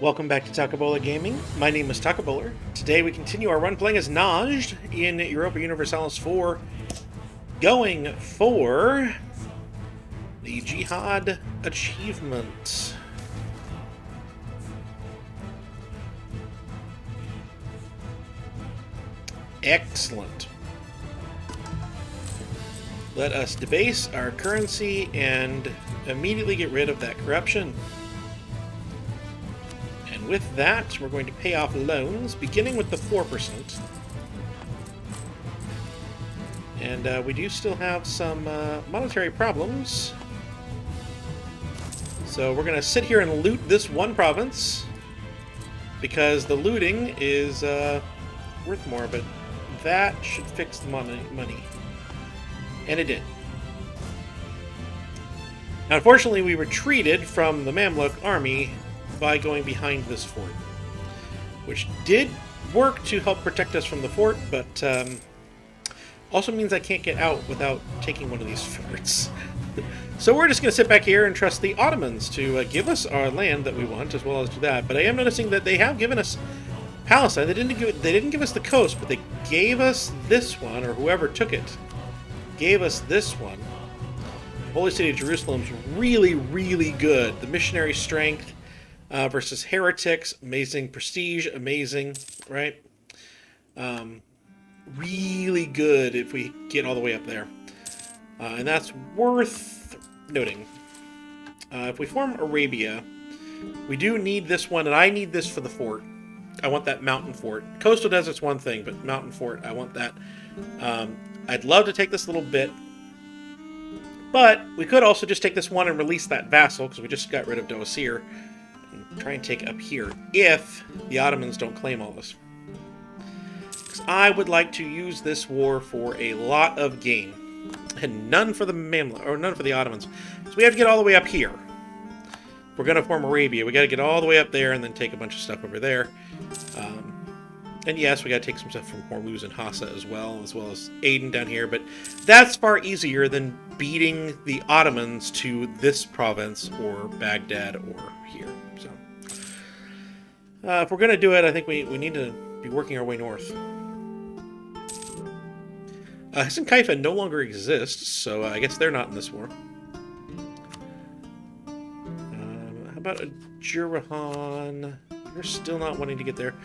Welcome back to Takabola Gaming. My name is Takabola. Today we continue our run playing as Najd in Europa Universalis 4, going for the Jihad achievement. Excellent. Let us debase our currency and immediately get rid of that corruption. And with that, we're going to pay off loans, beginning with the 4%. And we do still have some monetary problems. So we're going to sit here and loot this one province, because the looting is worth more, but that should fix the money. And it did. Now, unfortunately, we retreated from the Mamluk army by going behind this fort, which did work to help protect us from the fort, but also means I can't get out without taking one of these forts. So we're just going to sit back here and trust the Ottomans to give us our land that we want, as well as do that. But I am noticing that they have given us Palestine. They didn't give us the coast, but they gave us this one, or whoever took it gave us this one. The Holy City of Jerusalem's really, really good. The missionary strength versus heretics, amazing. Prestige, amazing, right? Really good if we get all the way up there. And that's worth noting. If we form Arabia, we do need this one, and I need this for the fort. I want that mountain fort. Coastal desert's one thing, but mountain fort, I want that. I'd love to take this little bit, but we could also just take this one and release that vassal, because we just got rid of Doasir, and try and take up here, if the Ottomans don't claim all this. Because I would like to use this war for a lot of gain, and none for the Mamluk, or none for the Ottomans. So we have to get all the way up here. If we're going to form Arabia, we got to get all the way up there and then take a bunch of stuff over there. And yes, we got to take some stuff from Hormuz and Hassa as well as Aden down here, but that's far easier than beating the Ottomans to this province or Baghdad or here. So, if we're going to do it, I think we need to be working our way north. Hassan Kaifa no longer exists, so I guess they're not in this war. How about a Jurahan? You're still not wanting to get there.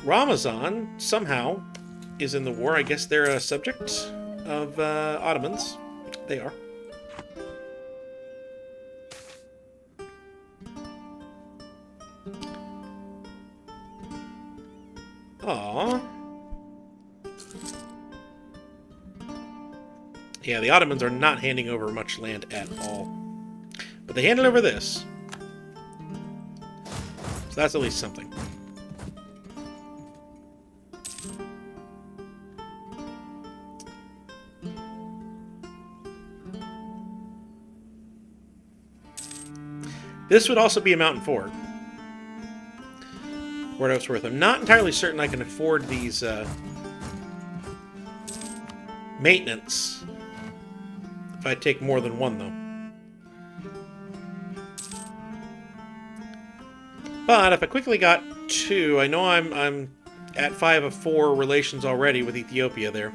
Ramazan, somehow, is in the war. I guess they're a subject of Ottomans. They are. Aww. Yeah, the Ottomans are not handing over much land at all. But they handed over this. So that's at least something. This would also be a mountain fort. For what it's worth. I'm not entirely certain I can afford these maintenance if I take more than one, though. But if I quickly got 2, I know I'm at 5 of 4 relations already with Ethiopia there.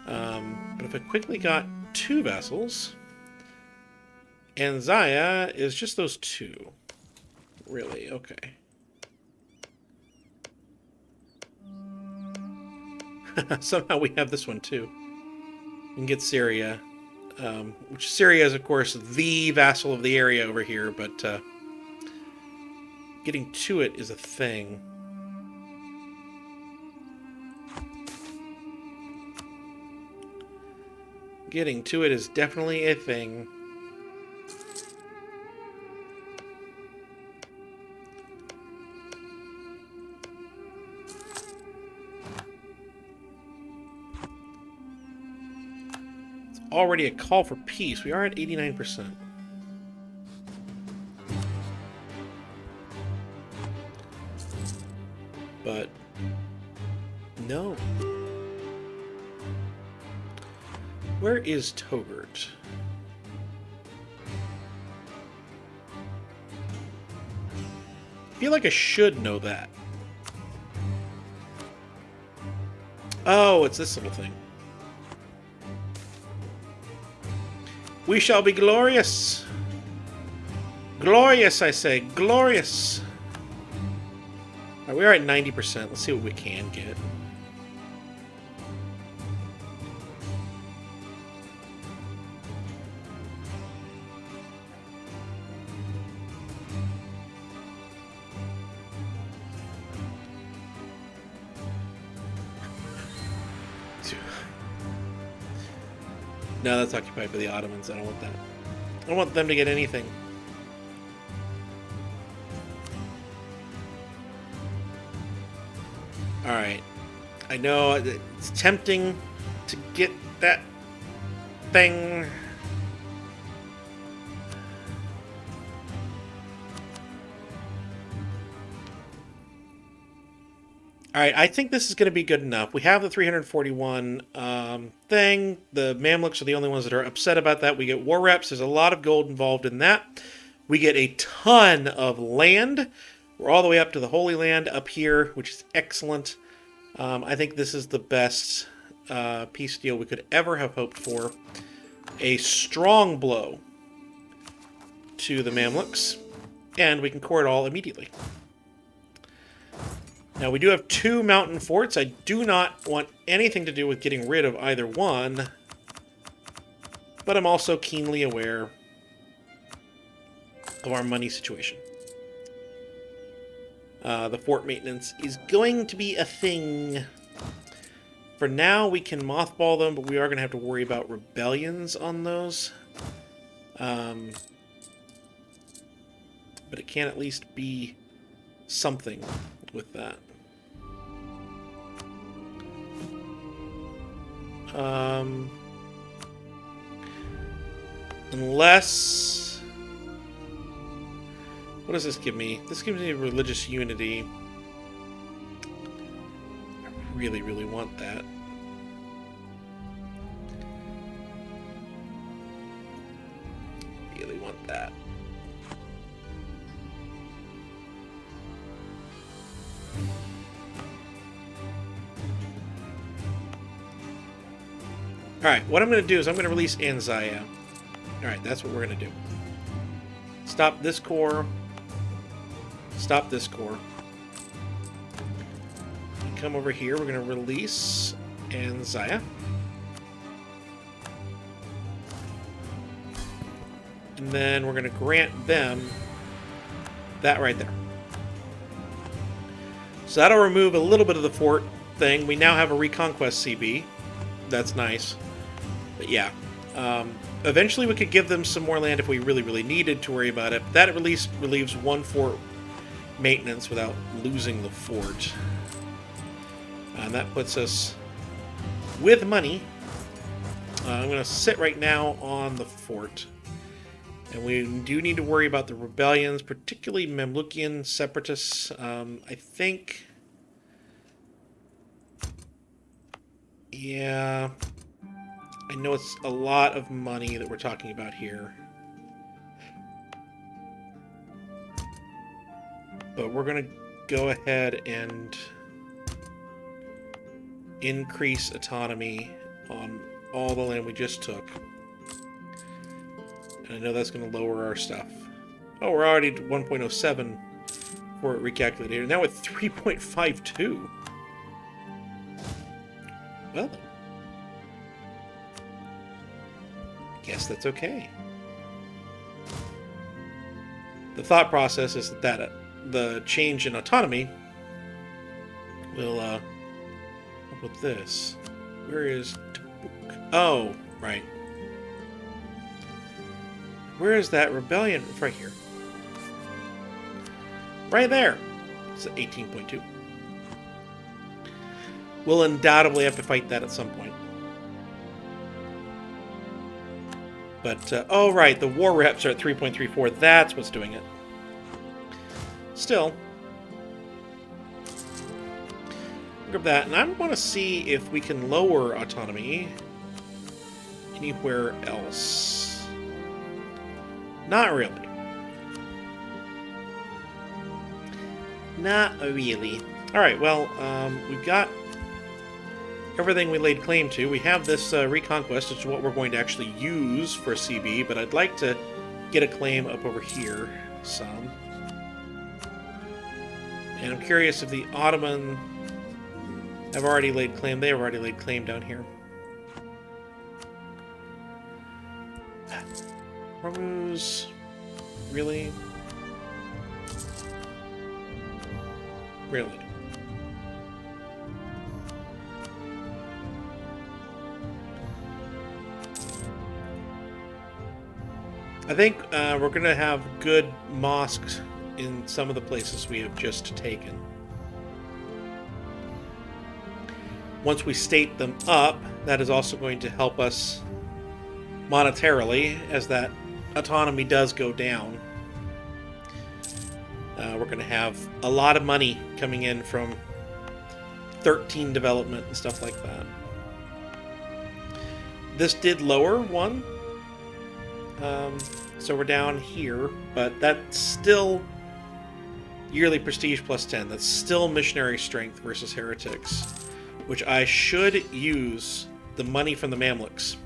But if I quickly got 2 vassals, and Zaya is just those 2. Really? Okay. Somehow we have this one too. We can get Syria. Which Syria is, of course, the vassal of the area over here, but getting to it is a thing. Getting to it is definitely a thing. Already a call for peace. We are at 89%. But no. Where is Togurt? feel like I should know that. Oh, it's this little thing. We shall be glorious. Glorious, I say. Glorious. All right, we are at 90%. Let's see what we can get. No, that's occupied by the Ottomans. I don't want that. I don't want them to get anything. Alright. I know it's tempting to get that thing. Alright, I think this is going to be good enough. We have the 341 thing. The Mamluks are the only ones that are upset about that. We get war reps. There's a lot of gold involved in that. We get a ton of land. We're all the way up to the Holy Land up here, which is excellent. I think this is the best peace deal we could ever have hoped for. A strong blow to the Mamluks. And we can core it all immediately. Now, we do have 2 mountain forts. I do not want anything to do with getting rid of either one. But I'm also keenly aware of our money situation. The fort maintenance is going to be a thing. For now, we can mothball them, but we are going to have to worry about rebellions on those. But it can at least be something with that. Unless... What does this give me? This gives me religious unity. I really, really want that. Really want that. Alright, what I'm going to do is I'm going to release Anzaya. Alright, that's what we're going to do. Stop this core. Stop this core. And come over here. We're going to release Anzaya. And then we're going to grant them that right there. So that'll remove a little bit of the fort thing. We now have a Reconquest CB. That's nice. But yeah. Eventually we could give them some more land if we really, really needed to worry about it. But that at least relieves 1 fort maintenance without losing the fort. And that puts us with money. I'm going to sit right now on the fort. And we do need to worry about the rebellions, particularly Mamlukian separatists. I think... Yeah... I know it's a lot of money that we're talking about here. But we're going to go ahead and increase autonomy on all the land we just took. And I know that's going to lower our stuff. Oh, we're already at 1.07 for it recalculated. Now at 3.52. Well, guess that's okay. The thought process is that the change in autonomy will help with this. Where is Tabuk? Oh, right. Where is that rebellion? It's right here. Right there. It's at 18.2. We'll undoubtedly have to fight that at some point. But, oh right, the war reps are at 3.34. That's what's doing it. Still. Grab that. And I want to see if we can lower autonomy anywhere else. Not really. Not really. Alright, well, we've got everything we laid claim to. We have this Reconquest, which is what we're going to actually use for CB, but I'd like to get a claim up over here some. And I'm curious if the Ottoman have already laid claim. They have already laid claim down here. Hormuz, really? Really? I think we're going to have good mosques in some of the places we have just taken. Once we state them up, that is also going to help us monetarily as that autonomy does go down. We're going to have a lot of money coming in from 13 development and stuff like that. This did lower one. So we're down here, but that's still yearly prestige plus 10. That's still missionary strength versus heretics, which I should use the money from the Mamluks.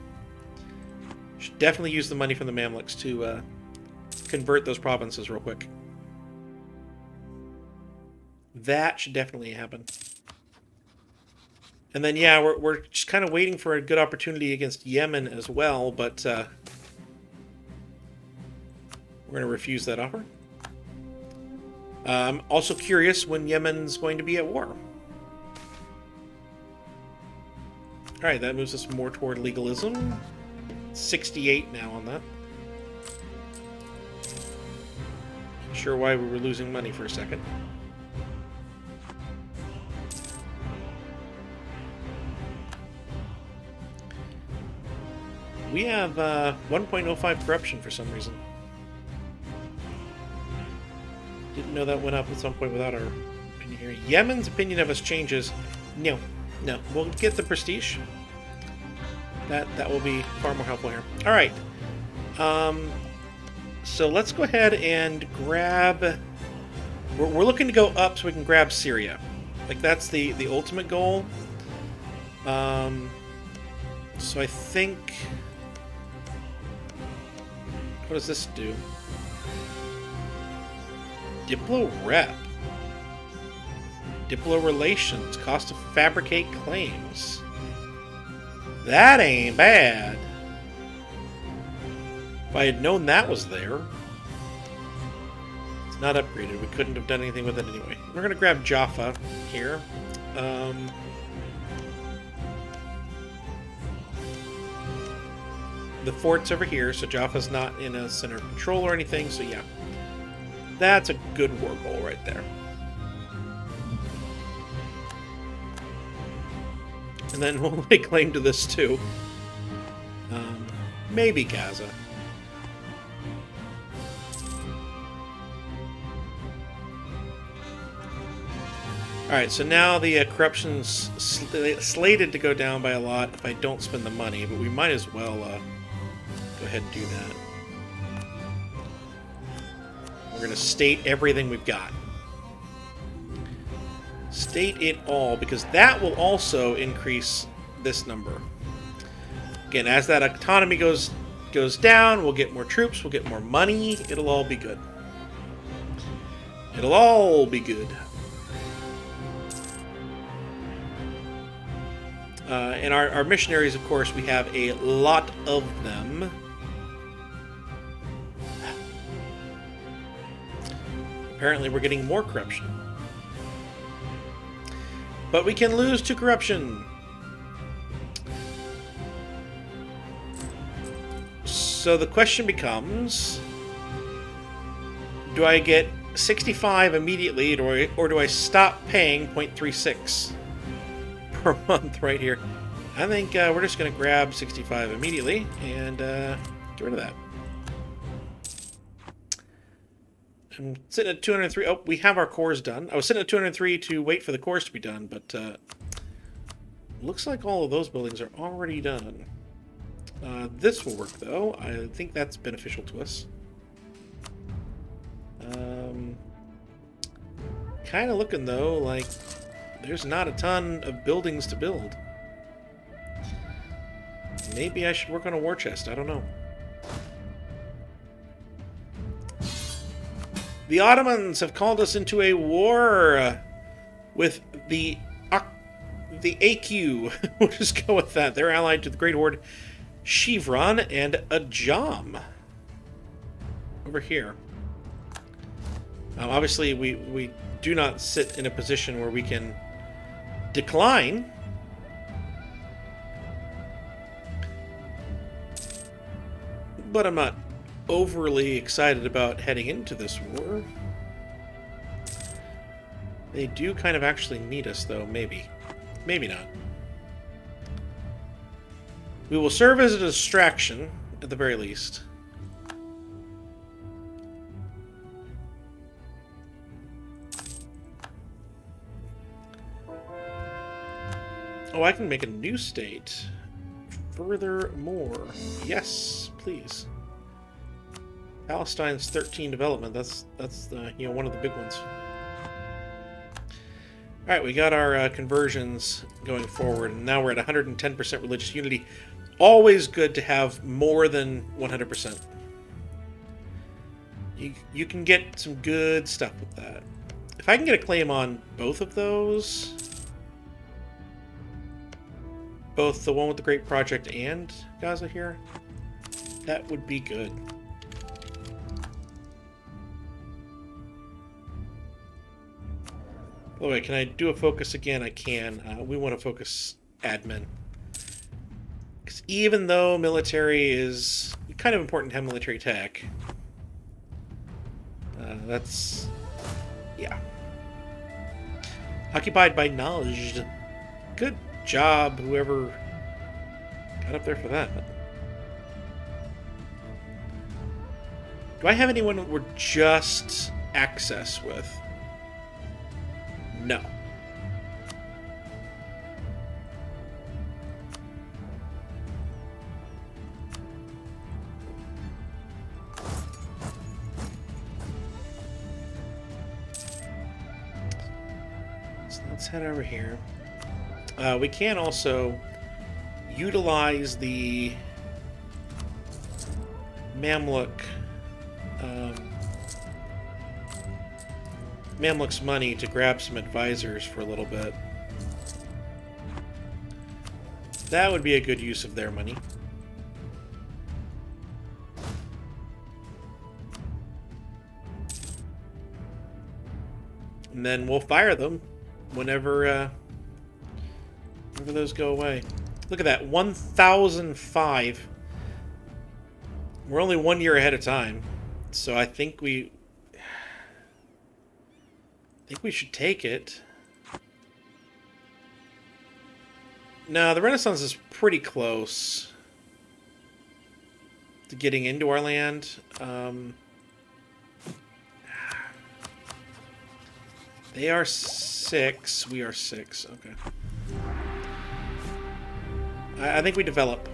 Should definitely use the money from the Mamluks to convert those provinces real quick. That should definitely happen. And then, yeah, we're just kind of waiting for a good opportunity against Yemen as well, but we're going to refuse that offer. I'm also curious when Yemen's going to be at war. Alright, that moves us more toward legalism. 68 now on that. Not sure why we were losing money for a second. We have 1.05 corruption for some reason. Didn't know that went up at some point without our opinion here. Yemen's opinion of us changes. No. We'll get the prestige. That will be far more helpful here. All right. So let's go ahead and grab. We're looking to go up so we can grab Syria. Like that's the ultimate goal. So I think. What does this do? Diplo rep. Diplo relations. Cost to fabricate claims. That ain't bad. If I had known that was there. It's not upgraded. We couldn't have done anything with it anyway. We're going to grab Jaffa here. The fort's over here, so Jaffa's not in a center of control or anything, so yeah. That's a good war goal right there. And then we'll lay claim to this too. Maybe Gaza. Alright, so now the corruption's slated to go down by a lot if I don't spend the money, but we might as well go ahead and do that. We're going to state everything we've got. State it all, because that will also increase this number. Again, as that autonomy goes down, we'll get more troops, we'll get more money, it'll all be good. It'll all be good. And our missionaries, of course, we have a lot of them. Apparently we're getting more corruption. But we can lose to corruption. So the question becomes, do I get 65 immediately, or do I stop paying 0.36 per month right here? I think we're just going to grab 65 immediately and get rid of that. I'm sitting at 203. Oh, we have our cores done. I was sitting at 203 to wait for the cores to be done, but looks like all of those buildings are already done. This will work, though. I think that's beneficial to us. kind of looking, though, like there's not a ton of buildings to build. Maybe I should work on a war chest. I don't know. The Ottomans have called us into a war with the AQ. We'll just go with that. They're allied to the Great Horde, Chevron, and Ajam. Over here. Obviously, we do not sit in a position where we can decline. But I'm not overly excited about heading into this war. They do kind of actually need us, though, maybe. Maybe not. We will serve as a distraction, at the very least. Oh, I can make a new state. Furthermore. Yes, please. Palestine's 13 development. That's one of the big ones. All right, we got our conversions going forward, and now we're at 110% religious unity. Always good to have more than 100%. You can get some good stuff with that. If I can get a claim on both of those, both the one with the Great Project and Gaza here, that would be good. By the way, can I do a focus again? I can. We want to focus admin. Because even though military is kind of important to have military tech, that's... yeah. Occupied by Najd. Good job, whoever got up there for that. Do I have anyone we're just access with? No. So let's head over here. We can also utilize the Mamluk's money to grab some advisors for a little bit. That would be a good use of their money. And then we'll fire them whenever those go away. Look at that, 1005. We're only 1 year ahead of time, so I think we should take it. No, the Renaissance is pretty close to getting into our land. They are 6. We are 6. Okay. I think we develop.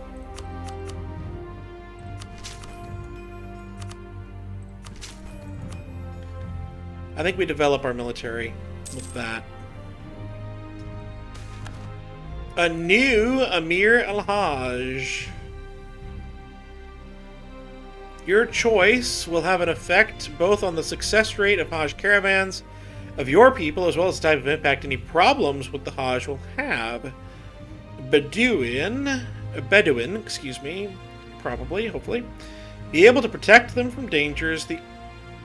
I think we develop our military with that. A new Amir al-Hajj. Your choice will have an effect both on the success rate of Hajj caravans of your people, as well as the type of impact any problems with the Hajj will have. Bedouin, excuse me, probably, hopefully, be able to protect them from dangers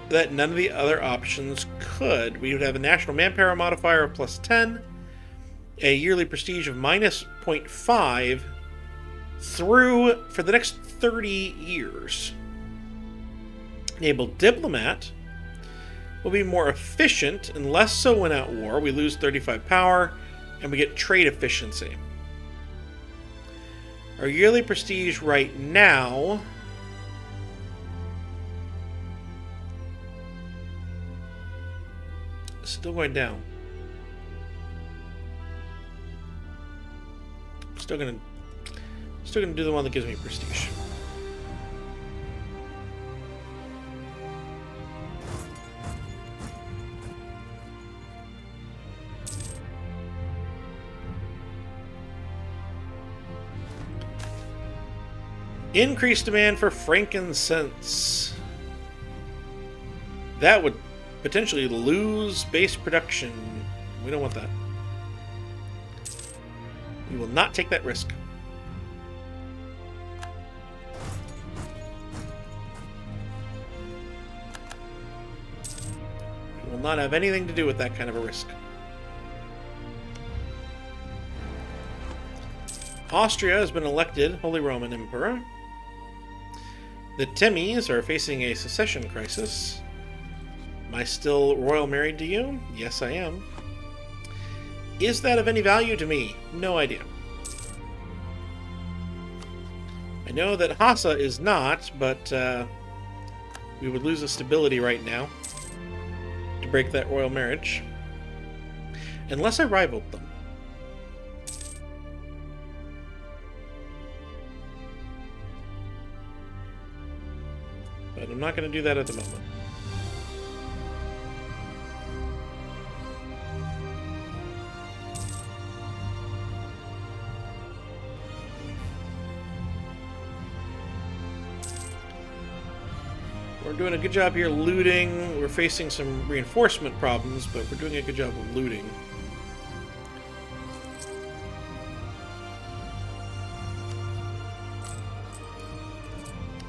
that none of the other options could. We would have a national manpower modifier of +10, a yearly prestige of -0.5 for the next 30 years. Enabled diplomat will be more efficient and less so when at war. We lose 35 power and we get trade efficiency. Our yearly prestige right now is still going down. Still gonna do the one that gives me prestige. Increased demand for frankincense. That would potentially lose base production. We don't want that. We will not take that risk. We will not have anything to do with that kind of a risk. Austria has been elected Holy Roman Emperor. The Temmies are facing a succession crisis. Am I still royal married to you? Yes, I am. Is that of any value to me? No idea. I know that Hassa is not, but we would lose a stability right now to break that royal marriage. Unless I rivaled them. But I'm not going to do that at the moment. We're doing a good job here looting. We're facing some reinforcement problems, but we're doing a good job of looting.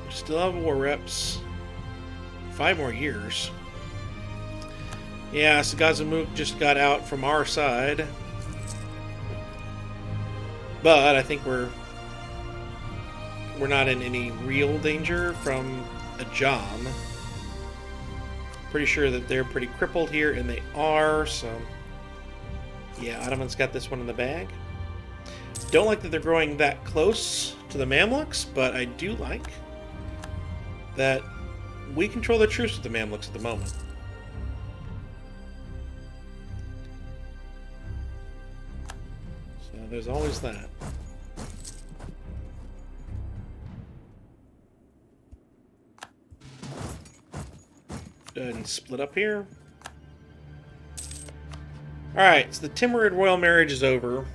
We still have war reps. 5 more years. Yeah, Sagazamuk just got out from our side. But I think we're not in any real danger from Ajam. Pretty sure that they're pretty crippled here, and they are, so yeah, Ottomans got this one in the bag. Don't like that they're growing that close to the Mamluks, but I do like that we control the truce with the Mamluks at the moment. So there's always that. Go ahead and split up here. Alright, so the Timurid royal marriage is over.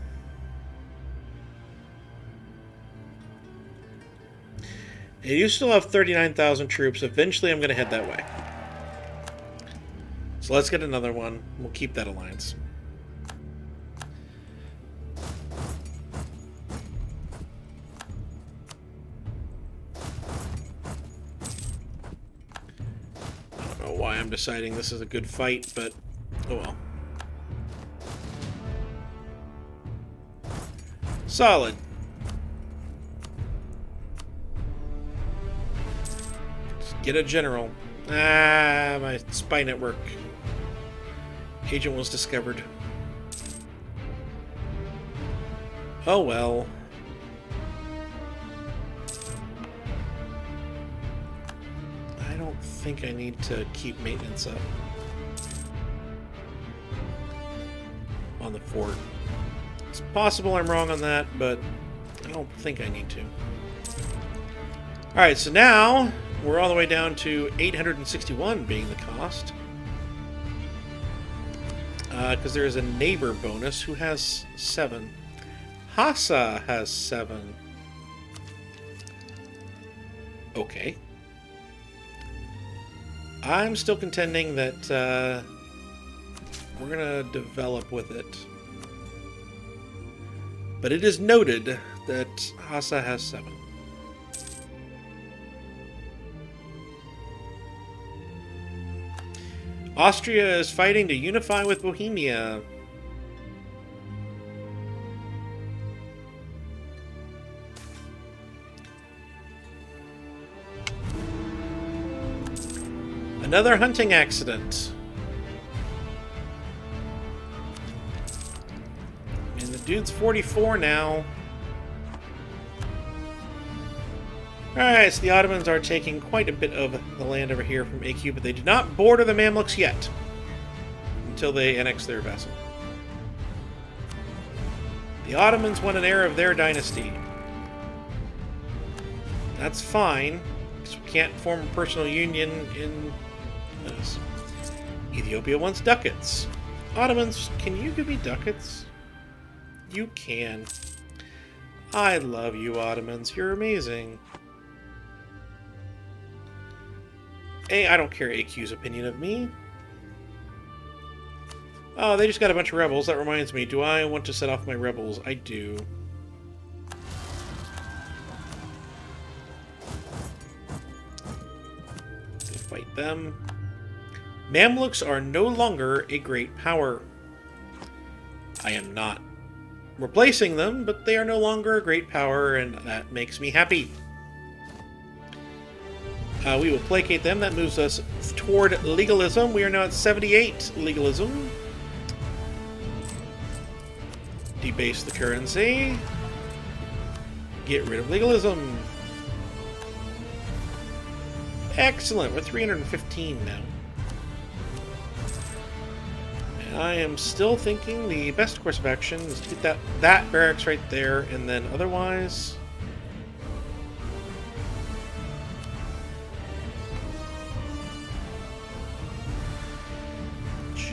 And you still have 39,000 troops. Eventually I'm going to head that way. So let's get another one. We'll keep that alliance. Why I'm deciding this is a good fight, but oh well. Solid. Just get a general. Ah, my spy network. Agent was discovered. Oh well. I think I need to keep maintenance up on the fort. It's possible I'm wrong on that, but I don't think I need to. Alright, so now we're all the way down to 861 being the cost. Because there is a neighbor bonus who has 7. Hassa has 7. Okay. I'm still contending that we're going to develop with it. But it is noted that Hassa has 7. Austria is fighting to unify with Bohemia. Another hunting accident. And the dude's 44 now. Alright, so the Ottomans are taking quite a bit of the land over here from AQ, but they do not border the Mamluks yet. Until they annex their vassal. The Ottomans want an heir of their dynasty. That's fine, because we can't form a personal union in this. Ethiopia wants ducats. Ottomans, can you give me ducats? You can. I love you, Ottomans. You're amazing. I don't care AQ's opinion of me. Oh, they just got a bunch of rebels. That reminds me. Do I want to set off my rebels? I do. Fight them. Mamluks are no longer a great power. I am not replacing them, but they are no longer a great power, and that makes me happy. We will placate them. That moves us toward legalism. We are now at 78 legalism. Debase the currency. Get rid of legalism. Excellent. We're 315 now. And I am still thinking the best course of action is to get that barracks right there, and then otherwise...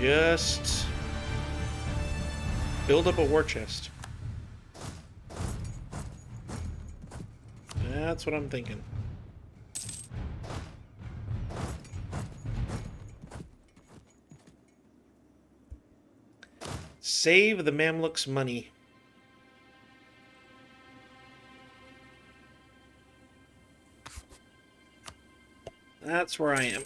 just build up a war chest. That's what I'm thinking. Save the Mamluks' money. That's where I am.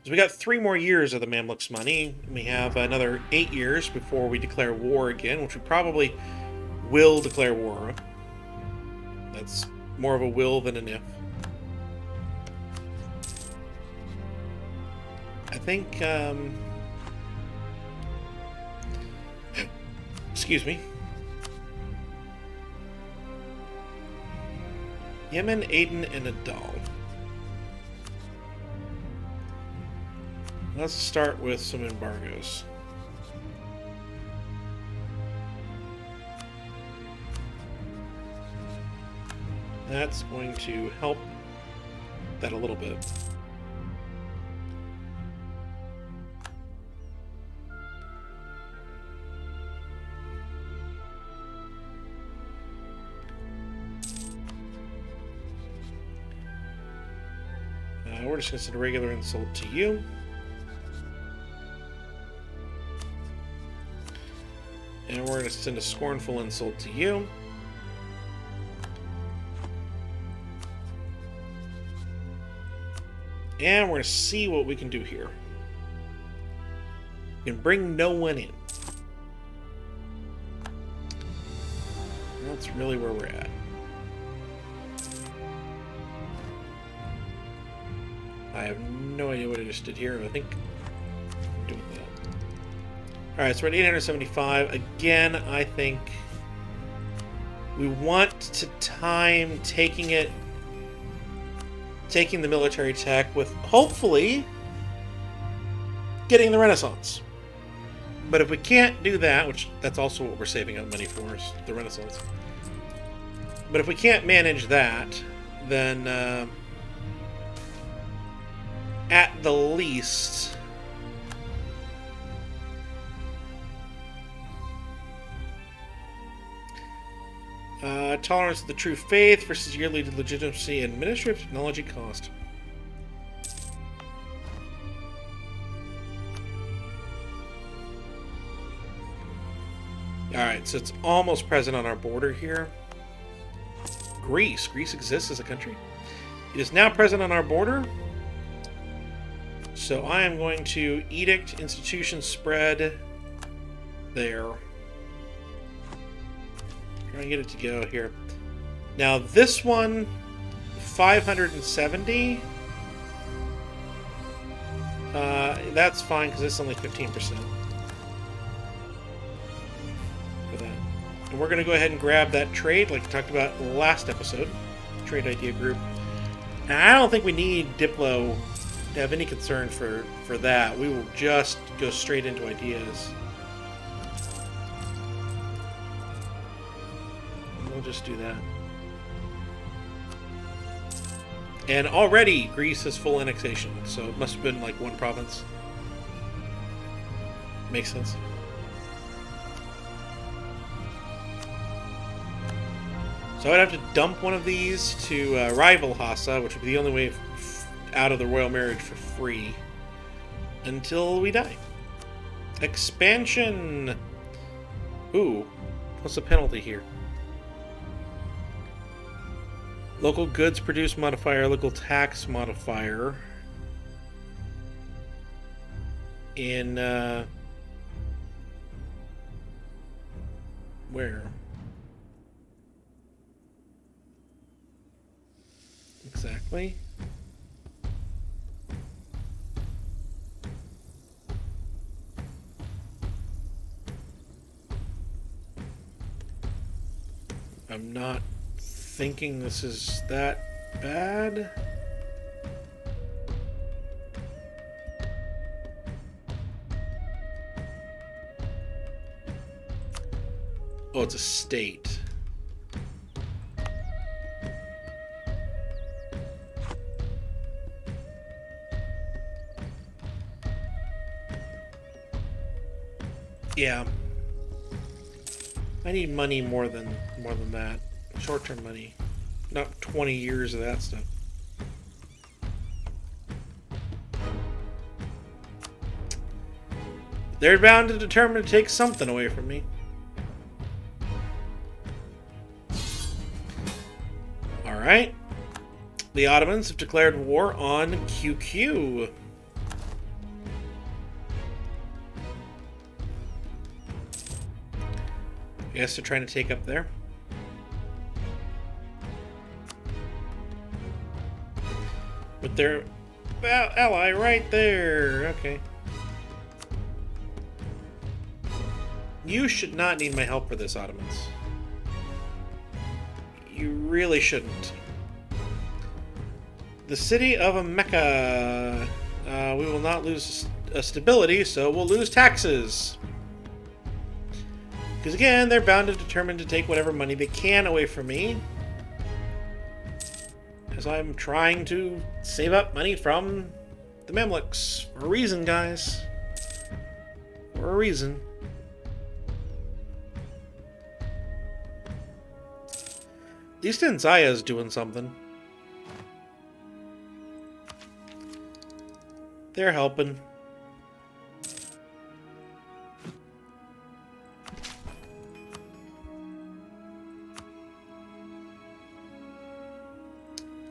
So we got 3 more years of the Mamluks' money. We have another 8 years before we declare war again, which we probably will declare war on. That's more of a will than an if. I think, excuse me. Yemen, Aden, and Adal. Let's start with some embargoes. That's going to help that a little bit. We're just going to send a regular insult to you. And we're going to send a scornful insult to you. And we're going to see what we can do here. We can bring no one in. That's really where we're at. I have no idea what I just did here. I think I'm doing that. Alright, so we're at 875. Again, I think we want to time taking the military tech with hopefully getting the Renaissance. But if we can't do that, which that's also what we're saving up money for, is the Renaissance. But if we can't manage that, then at the least, tolerance of the true faith versus yearly legitimacy and administrative technology cost. Alright, so it's almost present on our border here. Greece. Greece exists as a country. It is now present on our border. So I am going to edict institution spread there. Try and get it to go here. Now this one, 570. That's fine because it's only 15%. For that. And we're going to go ahead and grab that trade like we talked about last episode. Trade idea group. And I don't think we need Diplo to have any concern for that. We will just go straight into ideas. We'll just do that. And already Greece has full annexation, so it must have been like one province. Makes sense. So I'd have to dump one of these to rival Hassa, which would be the only way out of the royal marriage for free until we die. Expansion! Ooh, what's the penalty here? Local goods produce modifier, local tax modifier. In, where? Exactly. I'm not thinking this is that bad. Oh, it's a state. Yeah. I need money more than that. Short-term money. Not 20 years of that stuff. They're bound and determined to take something away from me. Alright. The Ottomans have declared war on QQ. I guess they're trying to take up there. With their ally right there. Okay. You should not need my help for this, Ottomans. You really shouldn't. The city of Mecca. We will not lose stability, so we'll lose taxes. Because again, they're bound and determined to take whatever money they can away from me. As I'm trying to save up money from the Mamluks. For a reason, guys. For a reason. At least Zaya's doing something. They're helping.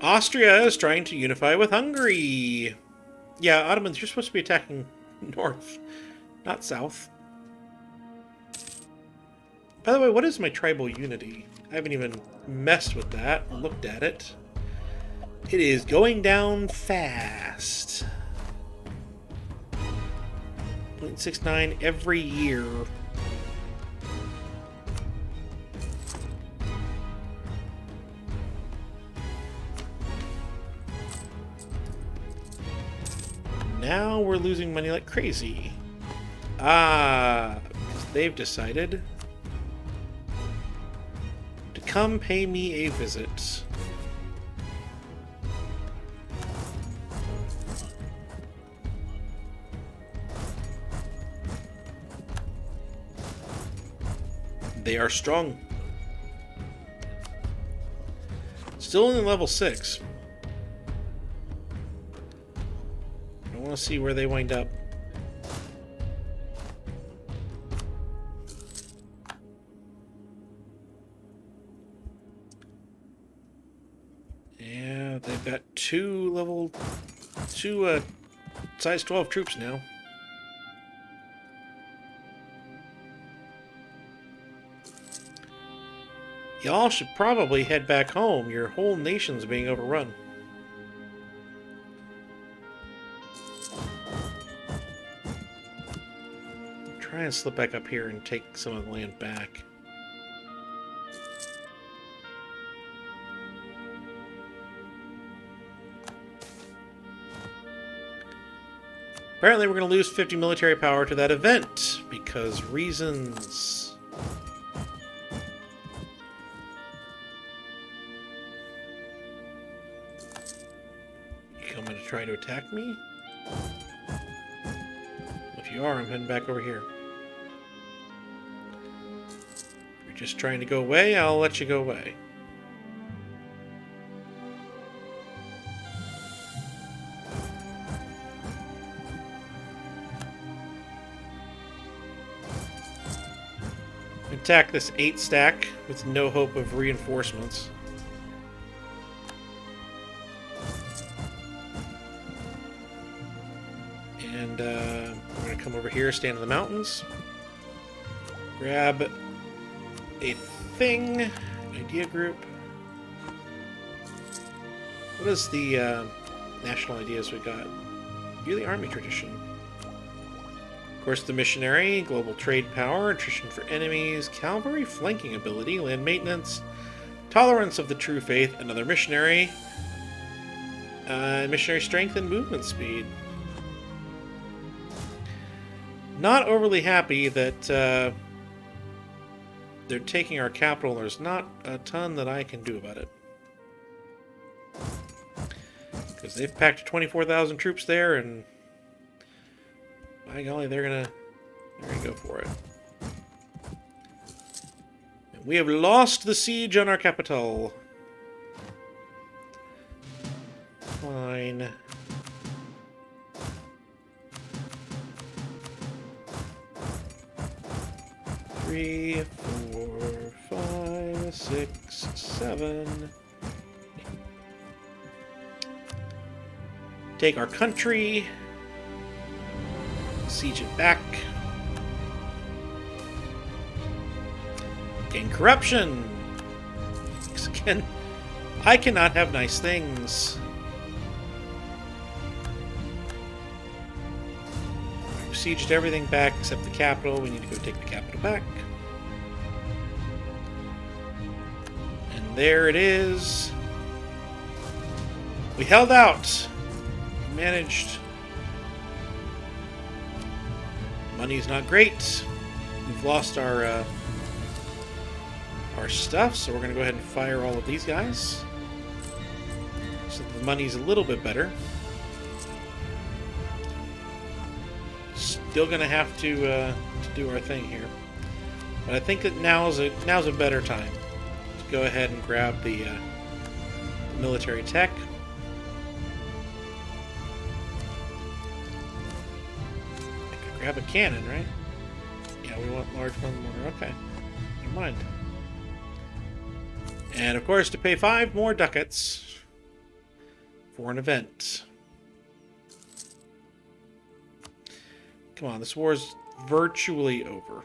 Austria is trying to unify with Hungary. Yeah, Ottomans, you're supposed to be attacking north, not south. By the way, what is my tribal unity? I haven't even messed with that, looked at it. It is going down fast. 0.69 every year. Now we're losing money like crazy. Ah, they've decided to come pay me a visit. They are strong. Still only level 6. I want to see where they wind up. Yeah, they've got two size 12 troops now. Y'all should probably head back home. Your whole nation's being overrun. Try and slip back up here and take some of the land back. Apparently we're going to lose 50 military power to that event, because reasons. You coming to try to attack me? If you are, I'm heading back over here. If you're just trying to go away, I'll let you go away. attack this 8 stack with no hope of reinforcements. And we're going to come over here, stand in the mountains, grab a thing, idea group. What is the national ideas we got? Do the army tradition. Of course, the missionary, global trade power, attrition for enemies, cavalry flanking ability, land maintenance, tolerance of the true faith, another missionary, missionary strength and movement speed. Not overly happy that they're taking our capital. There's not a ton that I can do about it. Because they've packed 24,000 troops there, and by golly, they're gonna go for it. And we have lost the siege on our capital. Fine. Three, 4, 5, 6, 7. Take our country. Siege it back. Gain corruption. Because again, I cannot have nice things. We've sieged everything back except the capital. We need to go take the capital back. And there it is. We held out. We managed. Money's not great. We've lost our stuff, so we're going to go ahead and fire all of these guys. So the money's a little bit better. Still going to have to do our thing here. But I think that now's a better time to go ahead and grab the military tech. Grab a cannon, right? Yeah, we want large one more. Okay. Never mind. And of course, to pay 5 more ducats for an event. Come on, this war's virtually over.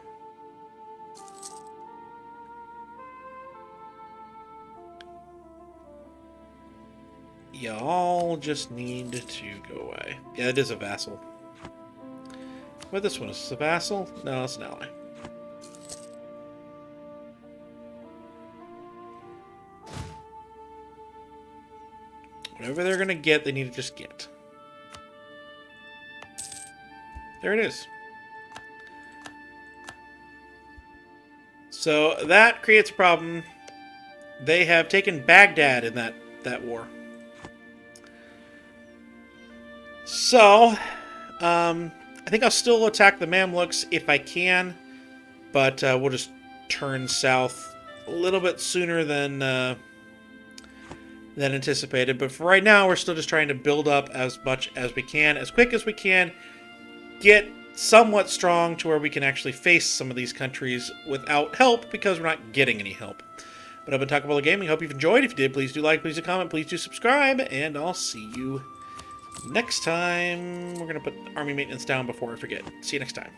Y'all just need to go away. Yeah, it is a vassal. What this one? Is this a vassal? No, it's an ally. Whatever they're going to get, they need to just get. There it is. So that creates a problem. They have taken Baghdad in that war. So, I think I'll still attack the Mamluks if I can, but we'll just turn south a little bit sooner than anticipated. But for right now, we're still just trying to build up as much as we can, as quick as we can, get somewhat strong to where we can actually face some of these countries without help, because we're not getting any help. But I've been talking about gaming. Hope you've enjoyed. If you did, please do like, please do comment, please do subscribe, and I'll see you next time. We're going to put army maintenance down before I forget. See you next time.